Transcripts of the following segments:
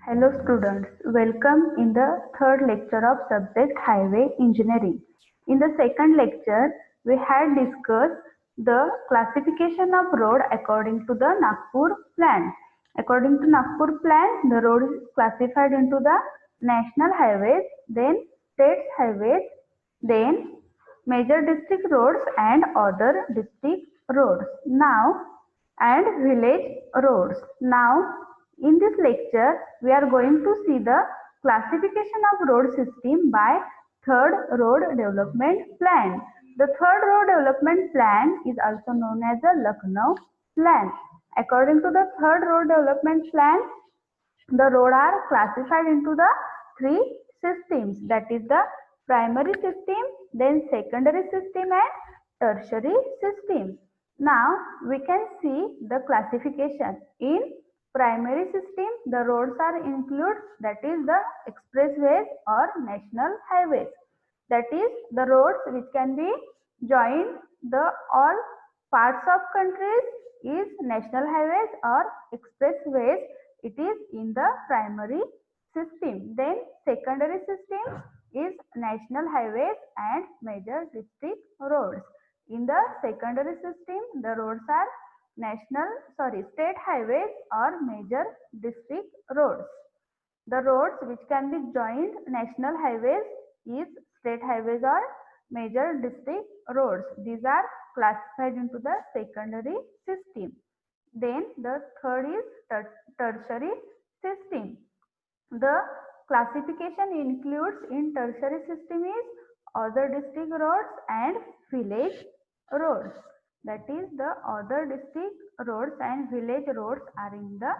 Hello students, welcome in the third lecture of subject Highway Engineering. In the second lecture, we had discussed the classification of road according to the Nagpur plan. According to Nagpur plan, the road is classified into the national highways, then state highways, then major district roads and other district roads. Now, and village roads. Now, in this lecture, we are going to see the classification of road system by Third Road Development Plan. The Third Road Development Plan is also known as the Lucknow Plan. According to the Third Road Development Plan, the road are classified into the three systems, that is the primary system, then secondary system and tertiary system. Now we can see the classification. In primary system, the roads are include, that is the expressways or national highways, that is the roads which can be joined the all parts of countries is national highways or expressways. It is in the primary system. Then secondary system is national highways and major district roads. In the secondary system, the roads are state highways or major district roads. The roads which can be joined national highways is state highways or major district roads. These are classified into the secondary system. Then the third is tertiary system. The classification includes in tertiary system is other district roads and village roads. That is the other district roads and village roads are in the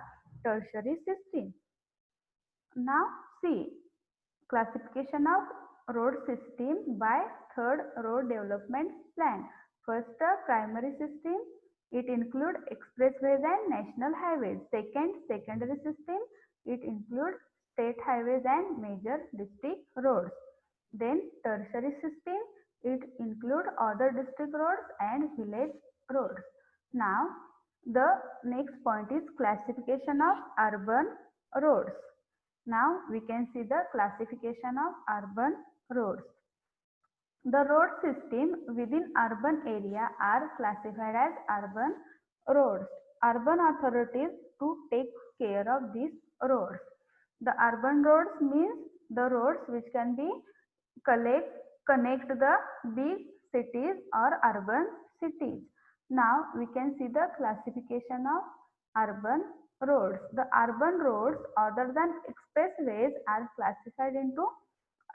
tertiary system. Now see classification of road system by Third Road Development Plan. First, primary system, it includes expressways and national highways. Second, secondary system, it includes state highways and major district roads. Then tertiary system, it includes other district roads and village roads. Now the next point is classification of urban roads. Now we can see the classification of urban roads. The road system within urban area are classified as urban roads. Urban authorities to take care of these roads. The urban roads means the roads which can be connect the big cities or urban cities. Now we can see the classification of urban roads. The urban roads other than expressways are classified into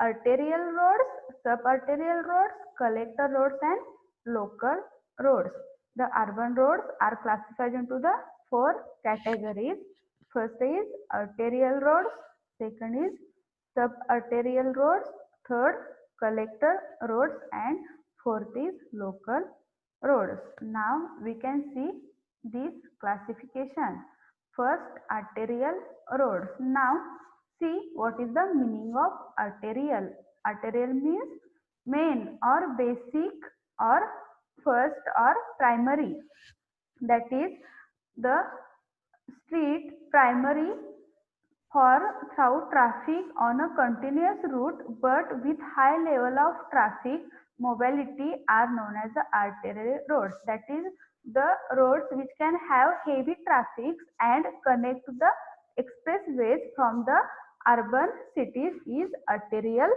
arterial roads, subarterial roads, collector roads and local roads. The urban roads are classified into the four categories. First is arterial roads, second is subarterial roads, third collector roads and fourth is local roads. Now we can see this classification. First, arterial roads. Now see what is the meaning of arterial. Arterial means main or basic or first or primary. That is the street primary for through traffic on a continuous route but with high level of traffic mobility are known as the arterial roads. That is the roads which can have heavy traffic and connect the expressways from the urban cities is arterial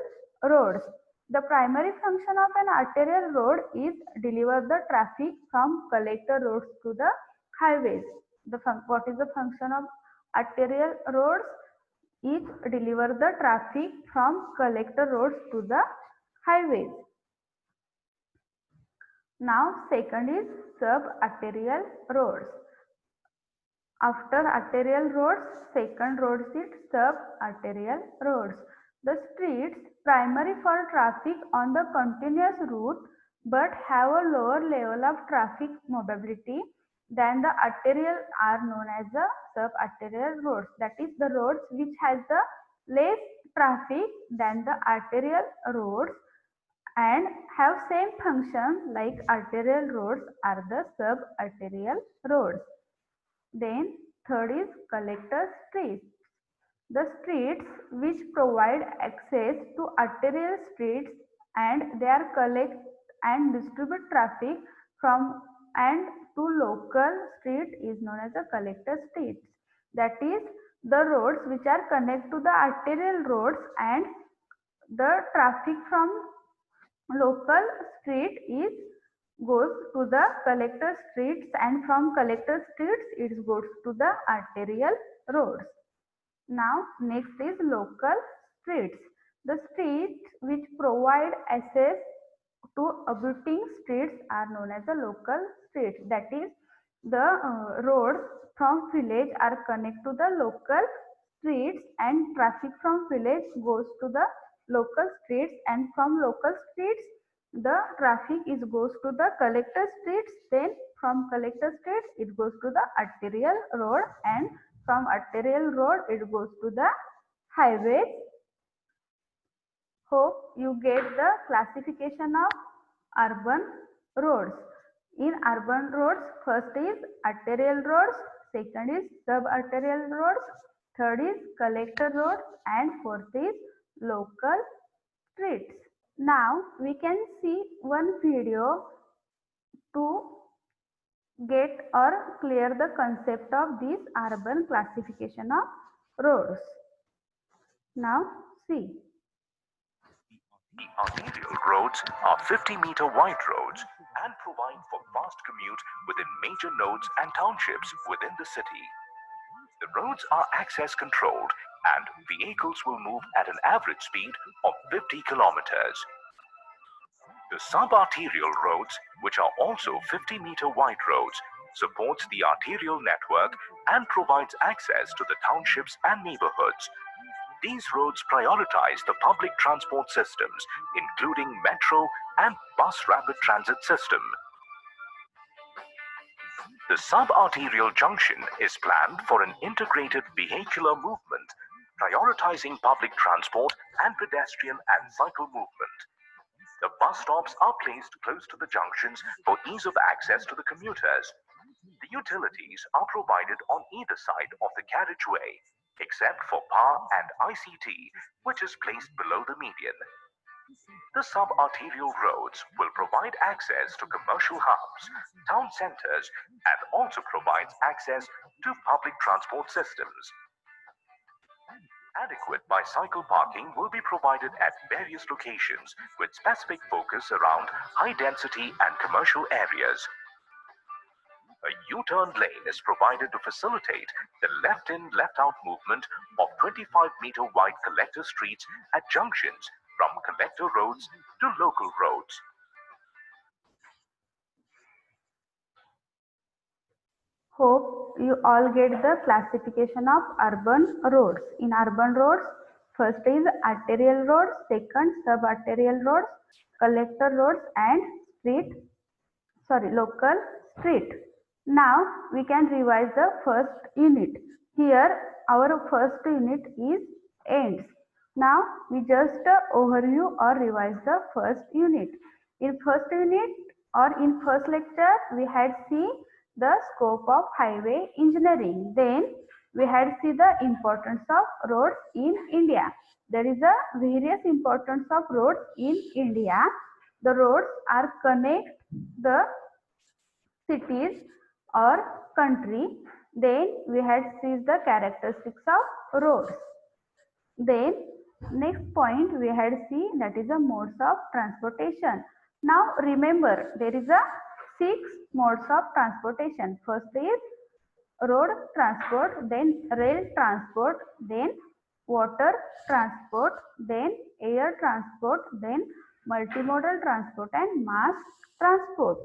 roads. The primary function of an arterial road is deliver the traffic from collector roads to the highways. What is the function of arterial roads? Is deliver the traffic from collector roads to the highways. Now second is subarterial roads. After arterial roads, second road is subarterial roads. The streets primary for traffic on the continuous route but have a lower level of traffic mobility than the arterial are known as the subarterial roads. That is the roads which has the less traffic than the arterial roads and have same function like arterial roads are the subarterial roads. Then third is collector streets. The streets which provide access to arterial streets and they are collect and distribute traffic from and to local street is known as the collector streets. That is the roads which are connect to the arterial roads and the traffic from local street is goes to the collector streets and from collector streets it goes to the arterial roads. Now next is local streets. The streets which provide access to abutting streets are known as the local streets. That is the roads from village are connect to the local streets and traffic from village goes to the local streets and from local streets the traffic is goes to the collector streets, then from collector streets it goes to the arterial road and from arterial road it goes to the highway. Hope you get the classification of urban roads. In urban roads, first is arterial roads, second is subarterial roads, third is collector roads and fourth is local streets. Now we can see one video to get or clear the concept of this urban classification of roads. Now see. The arterial roads are 50-meter wide roads and provide for fast commute within major nodes and townships within the city. The roads are access controlled and vehicles will move at an average speed of 50 kilometers. The subarterial roads, which are also 50-meter wide roads, supports the arterial network and provides access to the townships and neighborhoods. These roads prioritize the public transport systems, including metro and bus rapid transit system. The subarterial junction is planned for an integrated vehicular movement, prioritizing public transport and pedestrian and cycle movement. The bus stops are placed close to the junctions for ease of access to the commuters. The utilities are provided on either side of the carriageway, except for power and ICT, which is placed below the median. The subarterial roads will provide access to commercial hubs, town centers, and also provides access to public transport systems. Adequate bicycle parking will be provided at various locations with specific focus around high density and commercial areas. A U-turn lane is provided to facilitate the left-in, left-out movement of 25-meter wide collector streets at junctions from collector roads to local roads. Hope you all get the classification of urban roads. In urban roads, first is arterial roads, second subarterial roads, collector roads and local street. Now we can revise the first unit. Here our first unit is ends. Now we just overview or revise the first unit. In first unit or in first lecture we had seen the scope of highway engineering. Then we had seen the importance of roads in India. There is a various importance of roads in India. The roads are connect the cities or country. Then we had seen the characteristics of roads. Then next point we had seen that is the modes of transportation. Now remember there is a 6 modes of transportation. First is road transport, then rail transport, then water transport, then air transport, then multimodal transport and mass transport.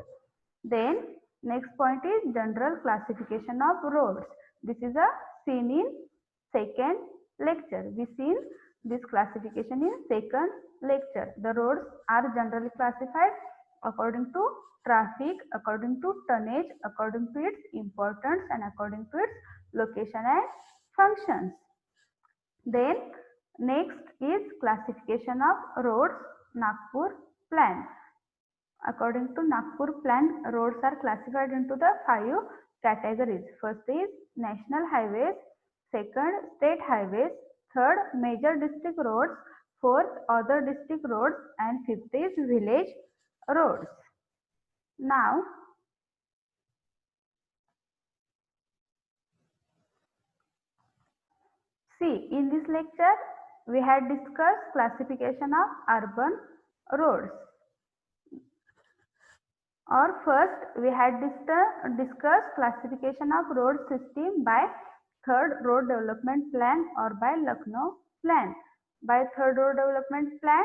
Then next point is general classification of roads. This is a seen in second lecture. We seen this classification in second lecture. The roads are generally classified according to traffic, according to tonnage, according to its importance and according to its location and functions. Then next is classification of roads, Nagpur plan. According to Nagpur plan, roads are classified into the 5 categories. First is national highways, second state highways, third major district roads, fourth other district roads, and fifth is village roads. Now see, in this lecture we had discussed classification of urban roads. Or first we had discussed classification of road system by third road development plan or by Lucknow plan. By third road development plan,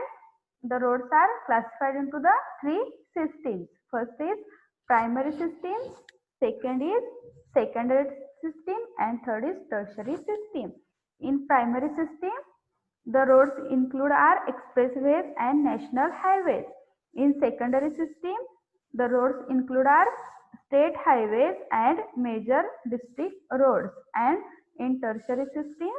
the roads are classified into the three systems. First is primary system, second is secondary system, and third is tertiary system. In primary system, the roads include are expressways and national highways. In secondary system, the roads include are state highways and major district roads. And in tertiary system,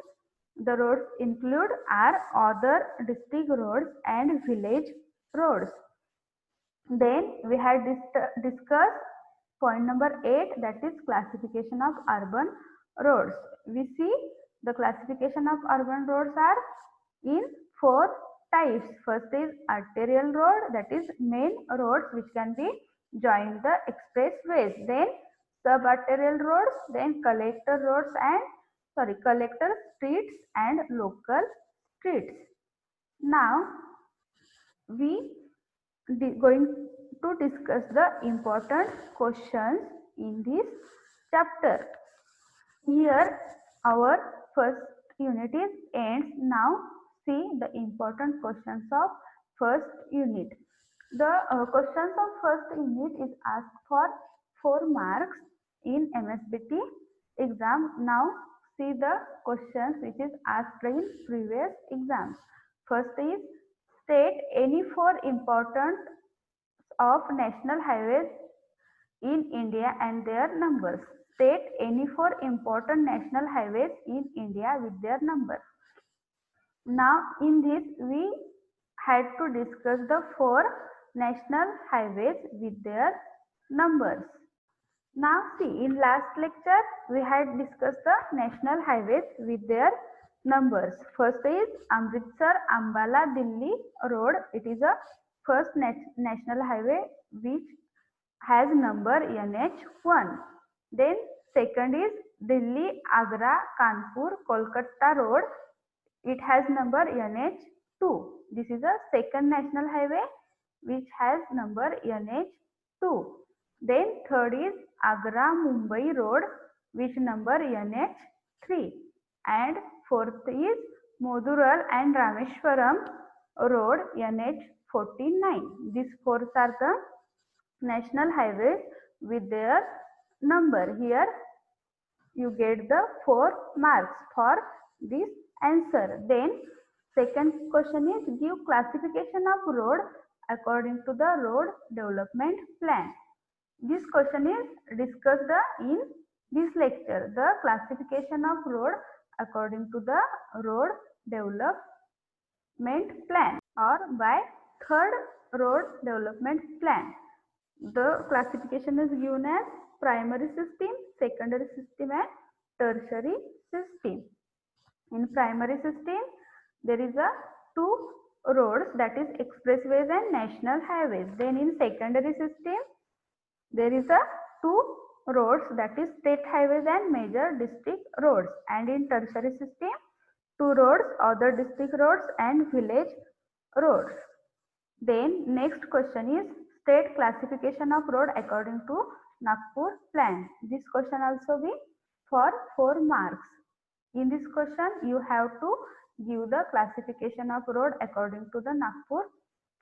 the roads include are other district roads and village roads. Then we had discussed point number 8, that is classification of urban roads. We see the classification of urban roads are in four types. First is arterial road, that is main roads which can be joined the expressways. Then subarterial roads, then collector streets and local streets. Now we going to discuss the important questions in this chapter. Here our first unit is ends. Now see the important questions of first unit. The questions of first unit is asked for 4 marks in MSBT exam. Now see the questions which is asked in previous exams. First is state any 4 important of national highways in India and their numbers. State any 4 important national highways in India with their numbers. Now in this we had to discuss the 4 national highways with their numbers. Now see, in last lecture we had discussed the national highways with their numbers. First is Amritsar Ambala Delhi road. It is a first national highway which has number NH1. Then second is Delhi Agra Kanpur Kolkata road. It has number NH2. This is a second national highway which has number NH2. Then third is Agra Mumbai road which number NH3. And fourth is Modural and Rameshwaram road NH49. These four are the national highways with their number. Here you get the 4 marks for this answer. Then second question is give classification of road according to the road development plan. This question is discussed in this lecture. The classification of road according to the road development plan or by third road development plan. The classification is given as primary system, secondary system and tertiary system. In primary system, there is a 2 roads, that is expressways and national highways. Then in secondary system, there is a 2 roads, that is state highways and major district roads. And in tertiary system, 2 roads, other district roads and village roads. Then next question is state classification of road according to Nagpur plan. This question also be for 4 marks. In this question you have to give the classification of road according to the Nagpur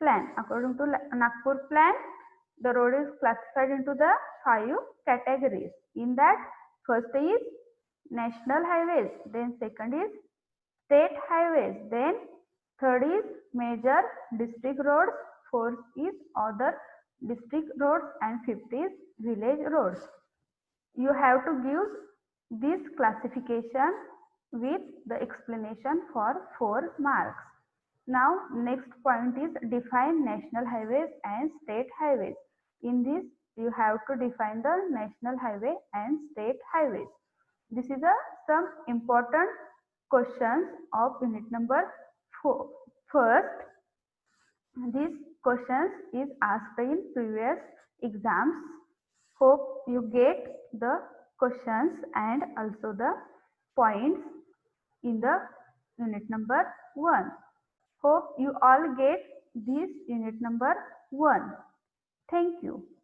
plan. According to Nagpur plan, the road is classified into the 5 categories. In that, first is national highways, then second is state highways, then third is major district roads, fourth is other district roads and fifth is village roads. You have to give this classification with the explanation for 4 marks. Now next point is define national highways and state highways. In this you have to define the national highway and state highways. This is some important questions of unit number 4. First, this questions is asked in previous exams. Hope you get the questions and also the points in the unit number 1. Hope you all get this unit number 1. Thank you.